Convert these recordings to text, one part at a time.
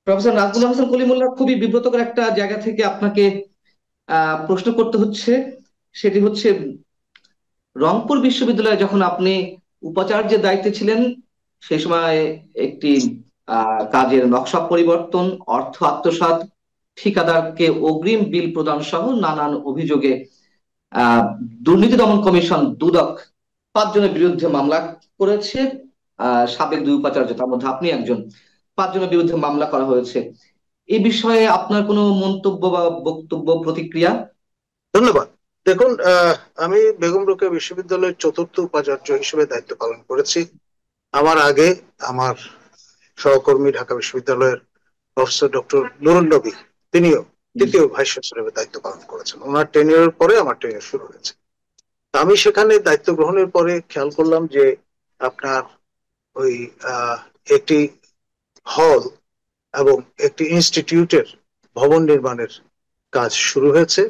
Professor Nazmul Hasan Kalimullah, খুবই বিব্রতকর একটা জায়গা থেকে আপনাকে প্রশ্ন করতে হচ্ছে। সেটি হচ্ছে, রংপুর বিশ্ববিদ্যালয়ে যখন আপনি উপাচার্যের দায়িত্বে ছিলেন, সেই সময় একটি কাজের নকশা পরিবর্তন, অর্থ আত্মসাৎ, ঠিকাদারকে অগ্রিম বিল প্রদান সহ নানান অভিযোগে আহ দুর্নীতি দমন কমিশন দুদক 5 জনের বিরুদ্ধে মামলা করেছে। সাবেক 2 উপাচার্য, তার মধ্যে আপনি একজন। 5 জনের বিরুদ্ধে মামলা করা হয়েছে। এই বিষয়ে আপনার কোনো মন্তব্য বা বক্তব্য, প্রতিক্রিয়া? ধন্যবাদ। দেখুন, আমি বেগম রোকেয়া বিশ্ববিদ্যালয়ের চতুর্থ উপাচার্য হিসেবে দায়িত্ব পালন করেছি। আমার আগে আমার সহকর্মী ঢাকা বিশ্ববিদ্যালয়ের প্রফেসর ডক্টর নুরুন নবী, তিনিও তৃতীয় ভাইস চ্যান্সেলরের দায়িত্ব পালন করেছেন। ওনার টেনিয়রের পরে আমার টেনিয়র শুরু হয়েছে। তা আমি সেখানে দায়িত্ব গ্রহণের পরে খেয়াল করলাম যে আপনার ওই আহ, একটি হল এবং একটি ইনস্টিটিউটের ভবন নির্মাণের কাজ শুরু হয়েছে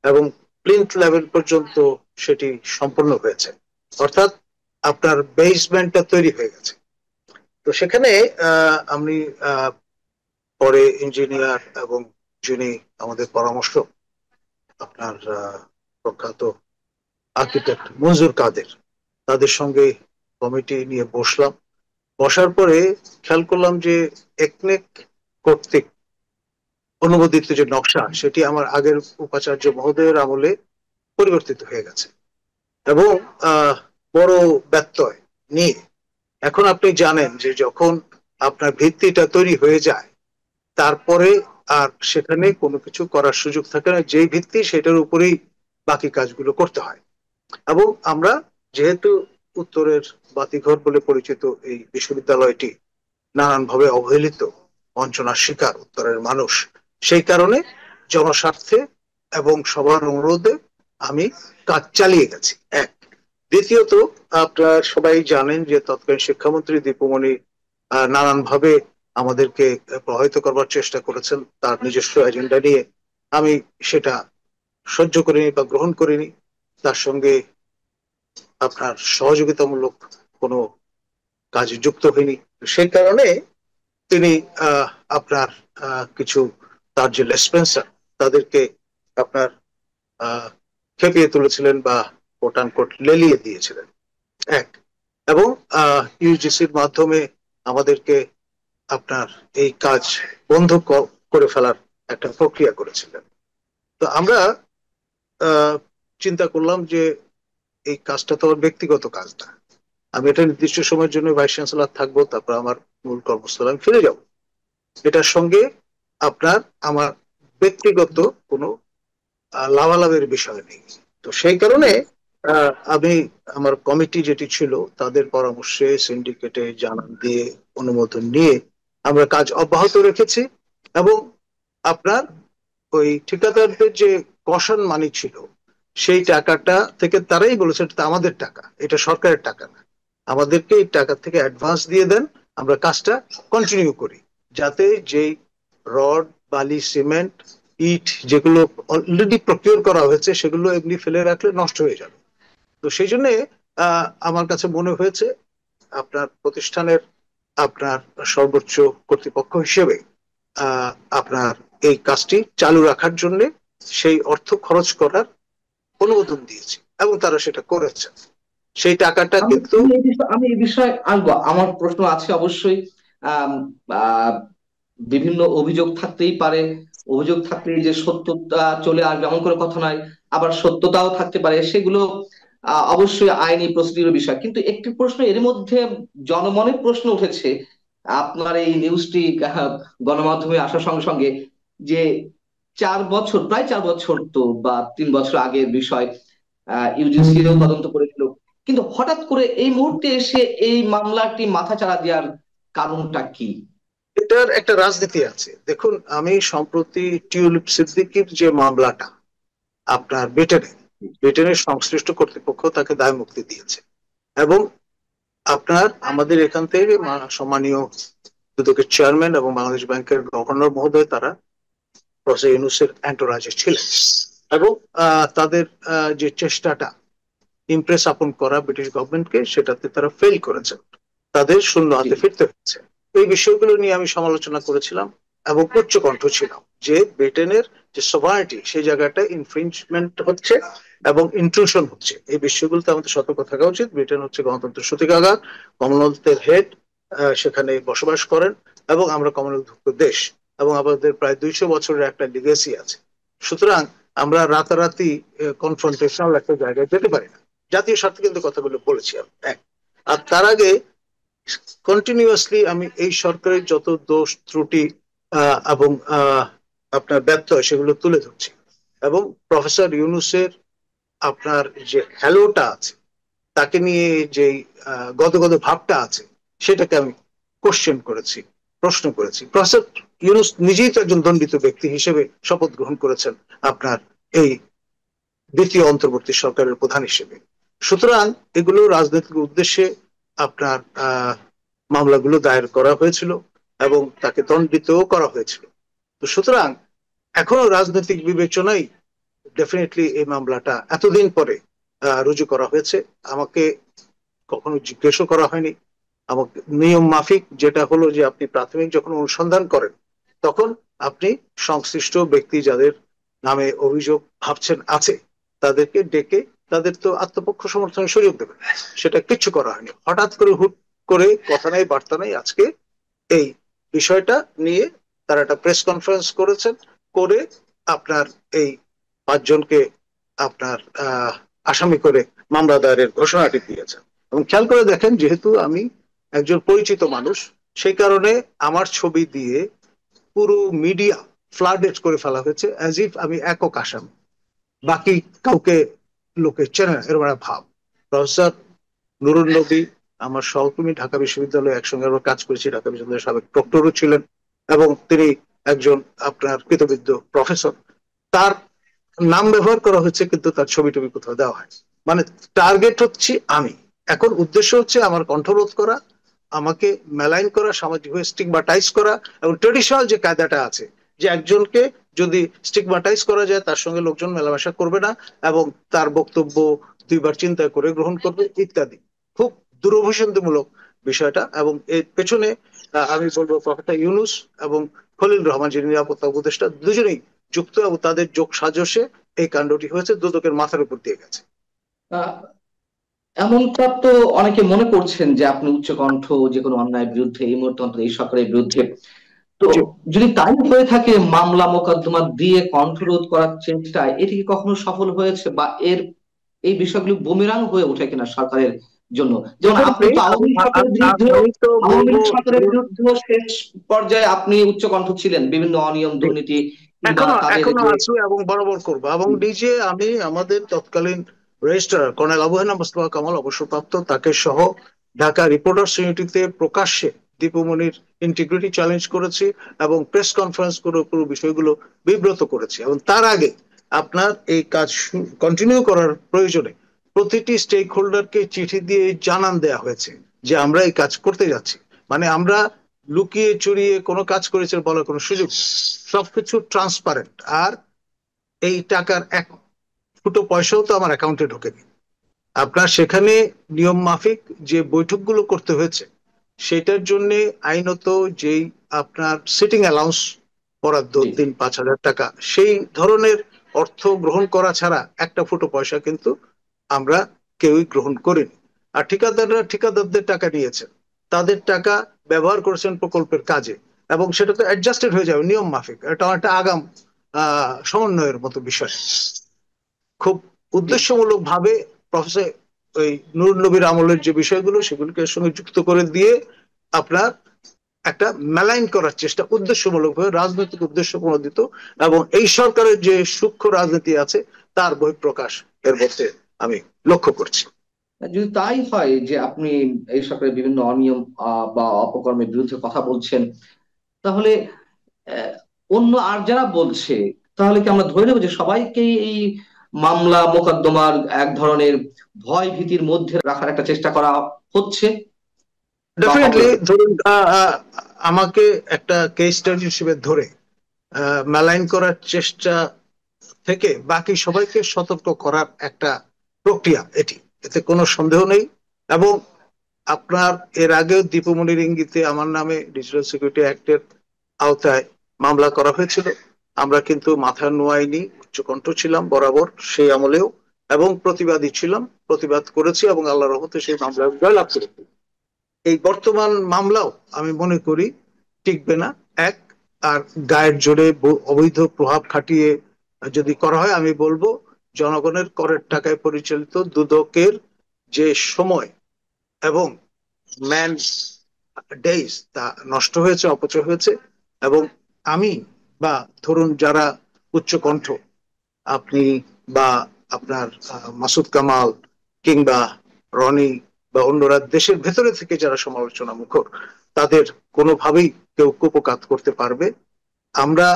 এবং প্লিন্থ লেভেল পর্যন্ত সেটি সম্পন্ন হয়েছে, অর্থাৎ আপনার বেসমেন্টটা তৈরি হয়ে গেছে। তো সেখানে আমি পরে ইঞ্জিনিয়ার এবং যিনি আমাদের পরামর্শ, আপনার প্রখ্যাত আর্কিটেক্ট মনজুর কাদের, তাদের সঙ্গে কমিটি নিয়ে বসলাম। বসার পরে খেয়াল করলাম যে একনেক কর্তৃক অনুমোদিত যে নকশা, সেটি আমার আগের উপাচার্য মহোদয়ের আমলে পরিবর্তিত হয়ে গেছে এবং আহ, বড় ব্যত্যয় নিয়ে এখন আপনি জানেন যে যখন আপনার ভিত্তিটা তৈরি হয়ে যায়, তারপরে আর সেখানে কোনো কিছু করার সুযোগ থাকে না, যেই ভিত্তি সেটার উপরেই বাকি কাজগুলো করতে হয়। এবং আমরা যেহেতু উত্তরের বাতিঘর বলে পরিচিত এই বিশ্ববিদ্যালয়টি নানানভাবে অবহেলিত, বঞ্চনার শিকার উত্তরের মানুষ, সেই কারণে জনস্বার্থে এবং সবার অনুরোধে আমি কাজ চালিয়ে গেছি। এক, দ্বিতীয়ত, আপনারা সবাই জানেন যে তৎকালীন শিক্ষামন্ত্রী দীপুমণি নানানভাবে আমাদেরকে প্রভাবিত করবার চেষ্টা করেছেন তার নিজস্ব এজেন্ডা নিয়ে। আমি সেটা সহ্য করিনি বা গ্রহণ করিনি। তার সঙ্গে আপনার সহযোগিতামূলক কোনো কাজে যুক্ত হইনি। সেই কারণে তিনি আপনার কিছু তার যে লেসপেন্সার, তাদেরকে আপনার খেপিয়ে তুলেছিলেন বা কোট আনকোট লেলিয়ে দিয়েছিলেন। এক, এবং ইউজিসির মাধ্যমে আমাদেরকে আপনার এই কাজ বন্ধ করে ফেলার একটা প্রক্রিয়া করেছিলেন। তো আমরা আহ, চিন্তা করলাম যে এই কাজটা তো আমার ব্যক্তিগত কাজ না, আমি এটা নির্দিষ্ট সময়ের জন্য ভাইস চ্যান্সেলর থাকবো, তারপর আমার মূল কর্মস্থলে আমি ফিরে যাব। এটার সঙ্গে আপনার আমার ব্যক্তিগত কোনো লাভালাভের বিষয় নেই। তো সেই কারণে আমি আমার কমিটি যেটি ছিল তাদের পরামর্শে সিন্ডিকেটে জানান দিয়ে অনুমোদন নিয়ে আমরা কাজ অব্যাহত রেখেছি। এবং আপনার ওই ঠিকাদারদের যে কশন মানি ছিল, সেই টাকাটা থেকে তারাই বলেছে এটা আমাদের টাকা, এটা সরকারের টাকা না, আমাদেরকে এই টাকা থেকে অ্যাডভান্স দিয়ে দেন, আমরা কাজটা কন্টিনিউ করি, যাতে যেই রড, বালি, সিমেন্ট, ইট যেগুলো অলরেডি প্রকিউর করা হয়েছে সেগুলো এমনি ফেলে রাখলে নষ্ট হয়ে যাবে। তো সেই জন্য আমার কাছে মনে হয়েছে আপনার প্রতিষ্ঠানের আপনার সর্বোচ্চ কর্তৃপক্ষ হিসেবে আহ, আপনার এই কাজটি চালু রাখার জন্য সেই অর্থ খরচ করার অনুমোদন দিয়েছি এবং তারা সেটা করেছে। সেই টাকাটা আমি কিন্তু আমি এই বিষয়ে আসবো, আমার প্রশ্ন আছে অবশ্যই। আম, আহ, বিভিন্ন অভিযোগ থাকতেই পারে। অভিযোগ থাকলে যে সত্যতা চলে আসবে এমন কোনো কথা নয়, আবার সত্যতাও থাকতে পারে, সেগুলো অবশ্যই আইনি প্রসিডিউর বিষয়। কিন্তু একটি প্রশ্ন এর মধ্যে জনমনে প্রশ্ন উঠেছে, আপনার এই নিউজটি গণমাধ্যমে আসার সঙ্গে সঙ্গে, যে 4 বছর, প্রায় 4 বছর তো, বা 3 বছর আগের বিষয়, ইউজিসিও তদন্ত করেছিল, কিন্তু হঠাৎ করে এই মুহূর্তে এসে এই মামলাটি মাথাচাড়া দেওয়ার কারণটা কি? এটার একটা রাজনীতি আছে। দেখুন, আমি সম্প্রতি টিউলিপ সিদ্দিকীর যে মামলাটা আপনার ব্রিটেনের সংশ্লিষ্ট কর্তৃপক্ষ তাকে দায় মুক্তি দিয়েছে এবং আপনার আমাদের এখান থেকে সম্মানীয় দুদকের চেয়ারম্যান এবং বাংলাদেশ ব্যাংকের গভর্নর মহোদয় তারা প্রফেসর ইউনূসের এন্টোরাজে ছিলেন এবং তাদের যে চেষ্টাটা ইমপ্রেস আপন করা ব্রিটিশ গভর্নমেন্টকে, সেটাতে তারা ফেল করেছেন, তাদের শূন্য জি। হাতে ফিরতে হয়েছে। এই বিষয়গুলো নিয়ে আমি সমালোচনা করেছিলাম এবং উচ্চকণ্ঠ ছিলাম যে ব্রিটেনের যে সভারেটি সেই জায়গাটা ইনফ্রিঞ্জমেন্ট হচ্ছে এবং ইন্ট্রুশন হচ্ছে। এই বিষয়গুলোতে আমাদের সতর্ক থাকা উচিত। ব্রিটেন হচ্ছে গণতন্ত্রের সূতিকাগার, কমনওয়েলথের হেড, সেখানে বসবাস করেন এবং আমরা কমনওয়েলথভুক্ত দেশ এবং আমাদের প্রায় 200 বছরের একটা লিগেসি আছে। সুতরাং আমরা রাতারাতি কনফ্রন্টেশনাল একটা জায়গায় যেতে পারি না। জাতীয় স্বার্থে কিন্তু কথাগুলো বলেছি আমি, এক। আর তার আগে কন্টিনিউয়াসলি আমি এই সরকারের যত দোষ ত্রুটি এবং আপনার ব্যত্যয় সেগুলো তুলে ধরছি এবং প্রফেসর ইউনূসের আপনার যে হ্যালোটা আছে, তাকে নিয়ে যে গদগদ ভাবটা আছে, সেটাকে আমি কোশ্চেন করেছি, প্রশ্ন করেছি। প্রফেসর ইউনূস নিজেই তো একজন দণ্ডিত ব্যক্তি হিসেবে শপথ গ্রহণ করেছেন আপনার এই দ্বিতীয় অন্তর্বর্তী সরকারের প্রধান হিসেবে। সুতরাং এগুলো রাজনৈতিক উদ্দেশ্যে আপনার মামলাগুলো দায়ের করা হয়েছিল এবং তাকে দণ্ডিতও করা হয়েছিল। তো সুতরাং এখনো রাজনৈতিক বিবেচনায় ডেফিনেটলি এই মামলাটা এতদিন পরে রুজু করা হয়েছে। আমাকে কখনো জিজ্ঞেসও করা হয়নি। আমাকে নিয়ম মাফিক যেটা হলো যে আপনি প্রাথমিক যখন অনুসন্ধান করেন তখন আপনি সংশ্লিষ্ট ব্যক্তি যাদের নামে অভিযোগ ভাবছেন আছে তাদেরকে ডেকে তাদের তো আত্মপক্ষ সমর্থনের সুযোগ দেবেন। সেটা কিচ্ছু করা হয়নি। হঠাৎ করে হুট করে কথা নাই বার্তা নাই আজকে এই বিষয়টা নিয়ে তারা একটা প্রেস কনফারেন্স করেছেন, করে আপনার এই 5 জনকে আপনার আসামি করে মামলা দায়েরের ঘোষণাটি দিয়েছেন। এবং খেয়াল করে দেখেন, যেহেতু আমি একজন পরিচিত মানুষ, সেই কারণে আমার ছবি দিয়ে পুরো মিডিয়া ফ্লাডেড করে ফেলা হয়েছে, অ্যাজ ইফ আমি একক আসামি, বাকি কাউকে লোকে চেনে না, এরকম একটা ভাব। প্রফেসর নুরুল নবী আমার সহকর্মী, ঢাকা বিশ্ববিদ্যালয়ে একসঙ্গে আমরা কাজ করেছি, ঢাকা বিশ্ববিদ্যালয়ের সাবেক প্রক্টরও ছিলেন এবং তিনি একজন আপনার কৃতবিদ্য প্রফেসর। তার নাম ব্যবহার করা হয়েছে কিন্তু তার ছবি টবি কোথাও দেওয়া হয়। মানে টার্গেট হচ্ছে আমি। এখন উদ্দেশ্য হচ্ছে আমার কণ্ঠরোধ করা, আমাকে মেলাইন করা, সামাজিকভাবে স্টিগমাটাইজ করা এবং ট্রেডিশনাল যে কায়দাটা আছে যে একজনকে যদি স্টিগমাটাইজ করা যায় তার সঙ্গে লোকজন মেলামেশা করবে না এবং তার বক্তব্য 2বার চিন্তা করে গ্রহণ করবে ইত্যাদি। খুব দুরভিসন্ধিমূলক বিষয়টা। এবং এর পেছনে আমি বলবো প্রফেসর ইউনূস এবং খলিল রহমান যিনি নিরাপত্তা উপদেষ্টা, দুজনেই যুক্ত এবং তাদের যোগ সাজসে এই কাণ্ডটি হয়েছে, দুদকের মাথার উপর দিয়ে গেছে। আহ, এমনটা তো অনেকে মনে করছেন যে আপনি উচ্চকণ্ঠ যে কোনো অন্যায়ের বিরুদ্ধে এই মুহূর্তে অন্তত এই সরকারের বিরুদ্ধে। তো জি। যদি তাই হয়ে থাকে, মামলা মোকদ্দমা দিয়ে কণ্ঠরোধ করার চেষ্টায় এটি কি কখনো সফল হয়েছে, বা এই বিষয়গুলি বুমেরাং হয়ে ওঠে কিনা সরকারের জন্য? যেমন আপনি তো আওয়ামী লীগ সরকারের বিরুদ্ধেও আমি তো আওয়ামী বলবো লীগ সরকারের বিরুদ্ধেও শেষ পর্যায়ে আপনি উচ্চকণ্ঠ ছিলেন বিভিন্ন অনিয়ম দুর্নীতি বা এখনো তাদের এখনো যে আছি এবং বরাবর করবো। এবং নিজে আমি আমাদের তৎকালীন রেজিস্ট্রার কর্নেল আবু হেনা মোস্তফা কামাল অবসরপ্রাপ্ত, তাকে সহ ঢাকা রিপোর্টার্স ইউনিটিতে প্রকাশ্যে দীপুমনির ইন্টিগ্রিটি চ্যালেঞ্জ করেছি এবং প্রেস কনফারেন্স করে পুরো বিষয়গুলো বিব্রত করেছি। এবং তার আগে আপনার এই কাজ কন্টিনিউ করার প্রয়োজনে প্রতিটি স্টেক হোল্ডারকে চিঠি দিয়ে জানান দেয়া হয়েছে যে আমরা এই কাজ করতে যাচ্ছি। মানে আমরা লুকিয়ে চুরিয়ে কোনো কাজ করেছে বলার কোনো সুযোগ নেই। সবকিছু ট্রান্সপারেন্ট। আর এই টাকার এক ফুটো পয়সাও তো আমার অ্যাকাউন্টে ঢোকেনি। আপনার সেখানে নিয়ম মাফিক যে বৈঠকগুলো করতে হয়েছে সেটার জন্য আইনত যেই আপনার সিটিং অ্যালাউন্স বরাদ্দ জি 3-5 হাজার টাকা, সেই ধরনের অর্থ গ্রহণ করা ছাড়া একটা ফুটো পয়সা কিন্তু আমরা কেউই গ্রহণ করিনি। আর ঠিকাদাররা ঠিকাদারদের টাকা নিয়েছেন, তাদের টাকা ব্যবহার করেছেন প্রকল্পের কাজে এবং সেটা তো অ্যাডজাস্টেড হয়ে যাবে নিয়ম মাফিক। এটা একটা আগাম সমন্বয়ের মতো বিষয়। খুব জি উদ্দেশ্যমূলক ভাবে প্রফেসর ওই নুরুল নবীর আমলের যে বিষয়গুলো সেগুলোকে এর সঙ্গে যুক্ত করে দিয়ে আপনার একটা মেলাইন করার চেষ্টা, উদ্দেশ্যমূলক ভাবে রাজনৈতিক উদ্দেশ্য প্রণোদিত। এবং এই সরকারের যে সূক্ষ্ম রাজনীতি আছে তার বহিঃপ্রকাশ এর মধ্যে আমি লক্ষ্য করছি। যদি তাই হয় যে আপনি এই সরকারের বিভিন্ন অনিয়ম বা অপকর্মের বিরুদ্ধে কথা বলছেন, তাহলে আহ, অন্য আর যারা বলছে, তাহলে কি আমরা ধরে নেবো যে সবাইকেই এই মামলা মোকদ্দমার এক ধরনের ভয় ভীতির মধ্যে রাখার একটা চেষ্টা করা হচ্ছে বা হবে? ডেফিনেটলি ধরুন আমাকে একটা কেস স্টাডি হিসেবে ধরে মেলাইন করার চেষ্টা থেকে বাকি সবাইকে সতর্ক করার একটা প্রক্রিয়া এটি, এতে কোনো সন্দেহ নেই। এবং আপনার এর আগেও দীপুমনির ইঙ্গিতে আমার নামে ডিজিটাল সিকিউরিটি অ্যাক্টের আওতায় মামলা করা হয়েছিল, আমরা কিন্তু মাথা নোয়াইনি, উচ্চকণ্ঠ ছিলাম বরাবর সেই আমলেও, এবং প্রতিবাদী ছিলাম, প্রতিবাদ করেছি এবং আল্লাহর রহমতে সেই মামলা জয়লাভ করেছি। এই বর্তমান মামলাও আমি মনে করি টিকবে না। এক, আর গায়ের জোরে অবৈধ প্রভাব খাটিয়ে যদি করা হয়, আমি বলবো জনগণের করের টাকায় পরিচালিত দুদকের যে সময় এবং ম্যান ডেইজ তা নষ্ট হয়েছে, অপচয় হয়েছে। এবং আমি বা ধরুন যারা উচ্চকণ্ঠ, আপনি বা আপনার মাসুদ কামাল কিংবা রনি বা অন্যরা দেশের ভেতরে থেকে যারা সমালোচনা মুখর, তাদের কোনোভাবেই কেউ কুপকাত করতে পারবে, আমরা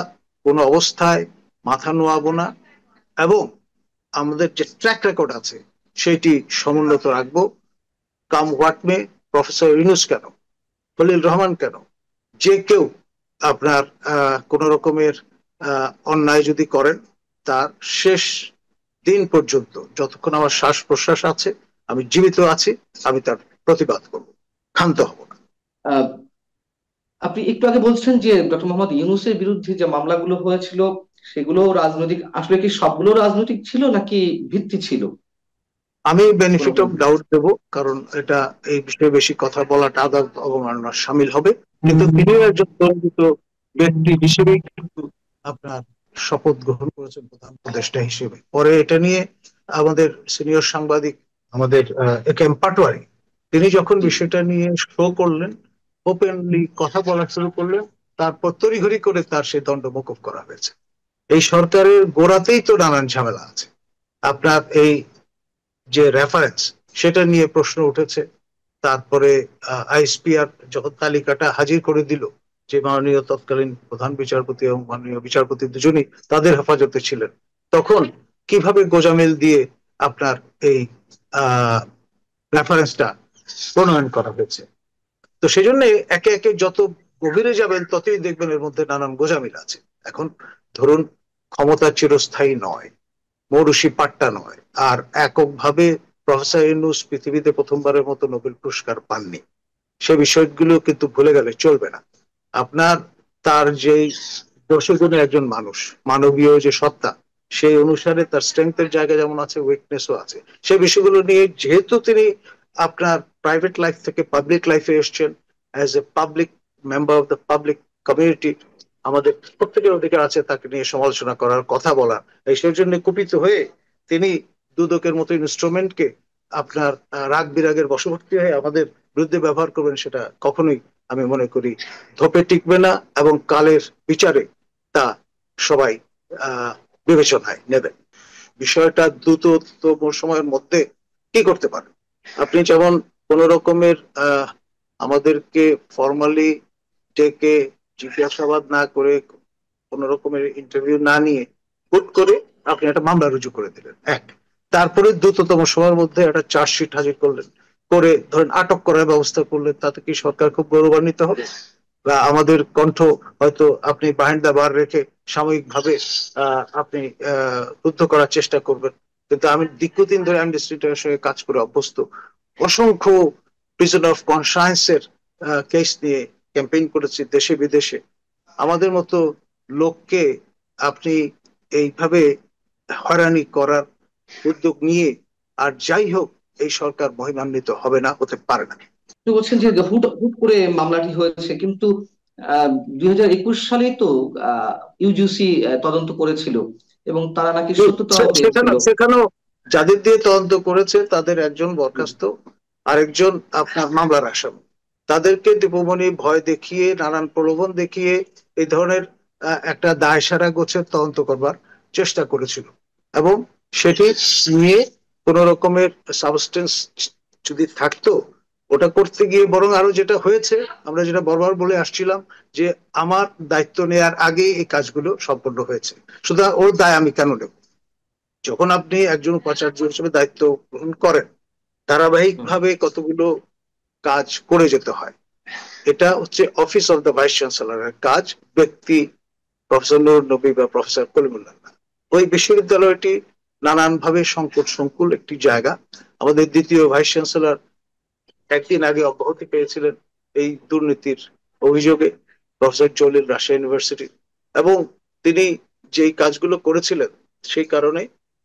কোনো অবস্থায় মাথা নোয়াবো না। এবং আমাদের যে ট্র্যাক রেকর্ড আছে সেটি সমুন্নত রাখবো। Come what may, professor Yunus কেন, খলিল রহমান কেন, যে কেউ আপনার কোন রকমের অন্যায় যদি করেন, তার শেষ দিন পর্যন্ত যতক্ষণ আমার শ্বাস প্রশ্বাস আছে, আমি জীবিত আছি, আমি তার প্রতিবাদ করব, ক্ষান্ত হব না। আহ, আপনি একটু আগে বলছেন যে ডক্টর মোহাম্মদ ইউনূসের বিরুদ্ধে যে মামলাগুলো হয়েছিল সেগুলো রাজনৈতিক, আসলে কি সবগুলো রাজনৈতিক ছিল নাকি ভিত্তি ছিল আমি কোনো বেনিফিট অফ কোনো? ডাউট দেব, কারণ এটা এই বিষয়ে বেশি কথা বলাটা আদালত অবমাননার সামিল হবে। কিন্তু তিনি একজন পরিচিত ব্যক্তি হিসেবেই কিন্তু আপনার শপথ গ্রহণ করেছেন প্রধান উপদেষ্টা হিসেবে। পরে এটা নিয়ে আমাদের সিনিয়র সাংবাদিক, আমাদের এ কে এম পাটোয়ারি, তিনি যখন জি। বিষয়টা নিয়ে শো করলেন, ওপেনলি কথা বলা শুরু করলেন, তারপর তড়িঘড়ি করে তার সেই দণ্ড মকুব করা হয়েছে। এই সরকারের গোড়াতেই তো নানান ঝামেলা আছে। আপনার এই যে রেফারেন্স, সেটা নিয়ে প্রশ্ন উঠেছে। তারপরে আইএসপিআর যখন তালিকাটা হাজির করে দিল, যে মাননীয় তৎকালীন প্রধান বিচারপতি এবং মাননীয় বিচারপতি দুজনই তাদের হেফাজতে ছিলেন, তখন কিভাবে গোজামিল দিয়ে আপনার এই রেফারেন্সটা প্রণয়ন করা হয়েছে। তো সেই জন্য একে একে যত গভীরে যাবেন ততই দেখবেন এর মধ্যে নানান গোজামিল আছে। এখন ধরুন, ক্ষমতা চিরস্থায়ী নয়, মৌরুষি পাট্টা নয়, আর এককভাবে প্রফেসর ইউনূস পৃথিবীতে প্রথমবারের মতো নোবেল পুরস্কার পাননি, সে বিষয়গুলো কিন্তু ভুলে গেলে চলবে না। আপনার তার যেই দর্শকজনের একজন মানুষ, মানবীয় যে সত্তা, সেই অনুসারে তার স্ট্রেংথের জায়গা যেমন আছে, উইকনেসও আছে। সেই বিষয়গুলো নিয়ে যেহেতু তিনি আপনার প্রাইভেট লাইফ থেকে পাবলিক লাইফে এসছেন, as a public member of the public community, আমাদের প্রত্যেকের অধিকার আছে তাকে নিয়ে সমালোচনা করার, কথা বলার। এই সেই জন্য কুপিত হয়ে তিনি দুদকের মতো ইনস্ট্রুমেন্টকে আপনার রাগ বিরাগের বশবর্তী হয়ে আমাদের বিরুদ্ধে ব্যবহার করবেন, সেটা কখনোই আমি মনে করি ধোপে টিকবে না, এবং কালের বিচারে তা সবাই আহ বিবেচনায় নেবেন। বিষয়টা দ্রুততম সময়ের মধ্যে কি করতে পারে, আপনি যেমন কোন রকমের আমাদেরকে ফর্মালি ডেকে জিজ্ঞাসাবাদ না করে, কোন রকমের ইন্টারভিউ না নিয়ে হুট করে আপনি একটা মামলা রুজু করে দিলেন। এক, তারপরে দ্রুততম সময়ের মধ্যে একটা চার্জশিট হাজির করলেন, করে ধরেন আটক করার ব্যবস্থা করলেন, তাতে কি সরকার খুব গৌরবান্বিত হবে? বা আমাদের কণ্ঠ হয়তো আপনি বাহিনী দা বার রেখে সাময়িকভাবে আপনি রুদ্ধ করার চেষ্টা করবেন। কিন্তু আমি দীর্ঘদিন ধরে অ্যামনেস্টির সঙ্গে কাজ করে অভ্যস্ত, অসংখ্য প্রিজন অফ কনসায়েন্সের কেস নিয়ে ক্যাম্পেইন করেছি দেশে বিদেশে। আমাদের মতো লোককে আপনি এইভাবে হয়রানি করার উদ্যোগ নিয়ে, আর যাই হোক, এই সরকার মহিমান্বিত হবে না, হতে পারে না। আপনি বলছেন যে হুট হুট করে মামলাটি হয়েছে, কিন্তু 2021 সালেই তো ইউজিসি তদন্ত করেছিল এবং তারা নাকি সত্যতাও পেয়েছিল। সেখানেও যাদের দিয়ে তদন্ত করেছে তাদের একজন বরখাস্ত, আরেকজন আপনার মামলার আসামি। তাদেরকে দীপমণি ভয় দেখিয়ে, নানান প্রলোভন দেখিয়ে এই ধরনের একটা দায়সারা গোছের তদন্ত করবার চেষ্টা করেছিল, এবং সেটি নিয়ে কোন রকমের সাবস্টেন্স যদি থাকতো, ওটা করতে গিয়ে বরং আরো যেটা হয়েছে, আমরা যেটা বারবার বলে আসছিলাম, যে আমার দায়িত্ব নেয়ার আগে এই কাজগুলো সম্পন্ন হয়েছে, সুতরাং ওর দায় আমি কেন নেব? যখন আপনি একজন উপাচার্য হিসেবে দায়িত্ব গ্রহণ করেন, ধারাবাহিক ভাবে কতগুলো কাজ করে যেতে হয়। এটা হচ্ছে অফিস অফ দ্য ভাইস চ্যান্সেলরের কাজ, ব্যক্তি প্রফেসর নূর নবী বা প্রফেসর কলিমুল্লাহ। ওই বিশ্ববিদ্যালয়টি নানান ভাবে সংকট সংকুল একটি জায়গা। আমাদের দ্বিতীয় ভাইস চ্যান্সেলর একদিন আগে অব্যাহতি পেয়েছিলেন এই দুর্নীতির অভিযোগে, প্রফেসর জলিল রাজশাহী ইউনিভার্সিটি। এবং তিনি যেই কাজগুলো করেছিলেন সেই কারণে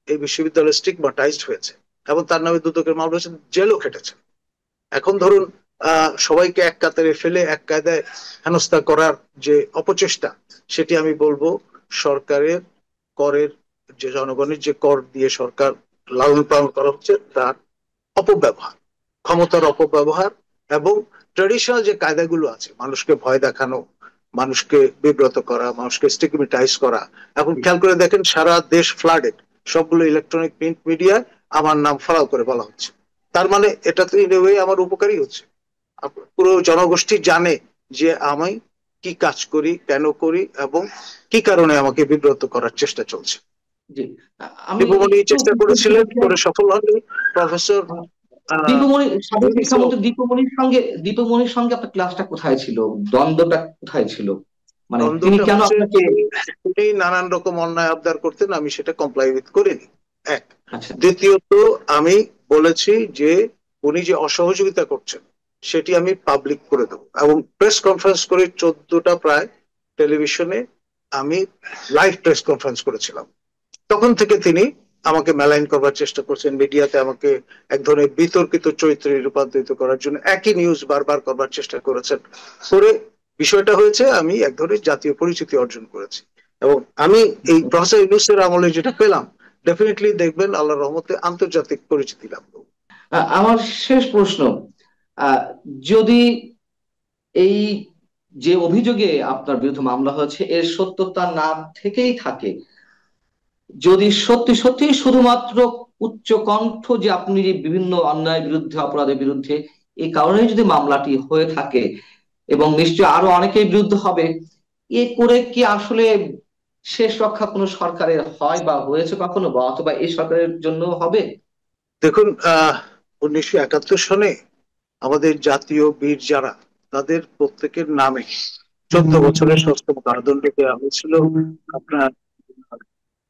এই বিশ্ববিদ্যালয় স্টিগমাটাইজড হয়েছে এবং তার নামে দুদকের মামলা হয়েছে, জেলও খেটেছে। এখন ধরুন সবাইকে এক কাতারে ফেলে এক কায়দায় হেনস্থা করার যে অপচেষ্টা, সেটি আমি বলবো সরকারের করের, যে জনগণের যে কর দিয়ে সরকার লালন পালন করা হচ্ছে তার অপব্যবহার, ক্ষমতার অপব্যবহার, এবং ট্রেডিশনাল যে কায়দাগুলো আছে মানুষকে ভয় দেখানো, মানুষকে বিব্রত করা, মানুষকে স্টিগমেটাইজ করা। এখন খেয়াল করে দেখেন সারা দেশ ফ্লাডেড, সবগুলো ইলেকট্রনিক প্রিন্ট মিডিয়ায় আমার নাম ফলাও করে বলা হচ্ছে। তার মানে এটা তো ইন এ ওয়ে আমার উপকারী হচ্ছে। পুরো জনগোষ্ঠী জানে যে আমি কি কাজ করি, কেন করি, এবং কি কারণে আমাকে বিব্রত করার চেষ্টা চলছে। জি, আমি দীপমণি একটু চেষ্টা করেছিলেন, করে সফল হননি। প্রফেসর দীপমণি, সাবেক শিক্ষামন্ত্রী দীপমণির সঙ্গে আপনার ক্লাসটা কোথায় ছিল, দ্বন্দ্বটা কোথায় ছিল, মানে তিনি দ্বন্দ্বটা কেন হচ্ছে আপনাকে? তিনি নানান রকম অন্যায় আবদার করতেন, আমি সেটা কমপ্লাই উইথ করিনি, এক। আচ্ছা। দ্বিতীয়ত আমি বলেছি যে উনি যে অসহযোগিতা করছেন সেটি আমি পাবলিক করে দেবো, এবং প্রেস কনফারেন্স করে 14টা প্রায় টেলিভিশনে আমি লাইভ প্রেস কনফারেন্স করেছিলাম। তখন থেকে তিনি আমাকে মেলাইন করবার চেষ্টা করছেন, মিডিয়াতে আমাকে এক ধরনের বিতর্কিত চরিত্রে রূপান্তরিত করার জন্য একই নিউজ বারবার করবার চেষ্টা করেছেন। করে বিষয়টা হয়েছে আমি এক ধরনের জাতীয় পরিচিতি অর্জন করেছি, এবং আমি এই প্রফেসর ইউনূসের আমলে যেটা পেলাম, ডেফিনেটলি দেখবেন আল্লাহর রহমতে আন্তর্জাতিক পরিচিতি লাভ করব। আমার শেষ প্রশ্ন, আহ, যদি এই যে অভিযোগে আপনার বিরুদ্ধে মামলা হয়েছে এর সত্যতা না থেকেই থাকে, যদি সত্যি সত্যি শুধুমাত্র উচ্চ কণ্ঠ যে আপনি যে বিভিন্ন অন্যায়ের বিরুদ্ধে, অপরাধের বিরুদ্ধে, এই কারণেই যদি মামলাটি হয়ে থাকে, এবং নিশ্চয় আরো অনেকের বিরুদ্ধে হবে, এ করে কি আসলে শেষ রক্ষা কোনো সরকারের হয় বা হয়েছে কখনো, বা অথবা এই সরকারের জন্য হবে? দেখুন 1971 সনে আমাদের জাতীয় বীর যারা, তাদের প্রত্যেকের নামে 14 বছরের সশ্রম কারাদণ্ড দেওয়া হয়েছিল আপনার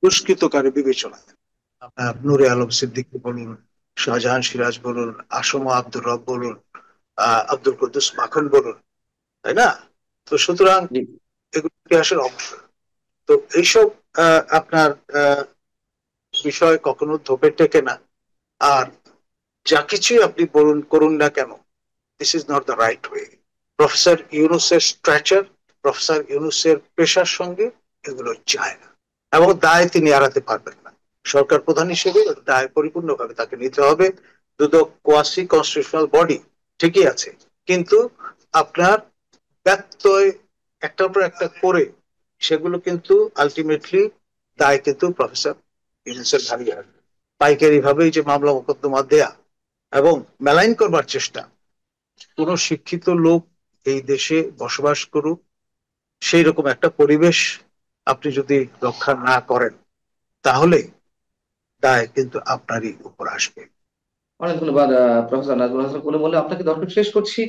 পুরস্কৃতকারী বিবেচনায়। আপনার নূরে আলম সিদ্দিকী বলুন, শাহজাহান সিরাজ বলুন, আসম আব্দুর রব বলুন, আব্দুল কুদ্দুস মাখন বলুন, তাই না? তো সুতরাং জি। এগুলো ইতিহাসের অংশ। তো এইসব আপনার বিষয় কখনো ধোপে টেকে না। আর যা কিছুই আপনি বলুন করুন না কেন, this is not the right way. Professor ইউনূসের স্ট্রাচার, প্রফেসর ইউনূসের পেশার সঙ্গে এগুলো যায় না, এবং দায় তিনি এড়াতে পারবেন না। সরকার প্রধান হিসেবে দায় পরিপূর্ণভাবে তাকে নিতে হবে। দুদক কোয়াসি কনস্টিটিউশনাল বডি, ঠিকই আছে, কিন্তু আপনার ব্যত্যয় একটার পর একটা করে সেগুলো কিন্তু আলটিমেটলি দায় কিন্তু প্রফেসর ইউনূসের ঘাড়ে আসবে। পাইকারি ভাবে যে মামলা মোকদ্দমা দেয়া এবং মেলাইন করবার চেষ্টা, কোন শিক্ষিত লোক এই দেশে বসবাস করুক, সেই রকম একটা পরিবেশ আপনি যদি রক্ষা না করেন, তাহলে দায় কিন্তু আপনারই উপর আসবে। অনেক ধন্যবাদ প্রফেসর নাজমুল হাসান কলিম বলে, আপনাকে দর্শক শেষ করছি।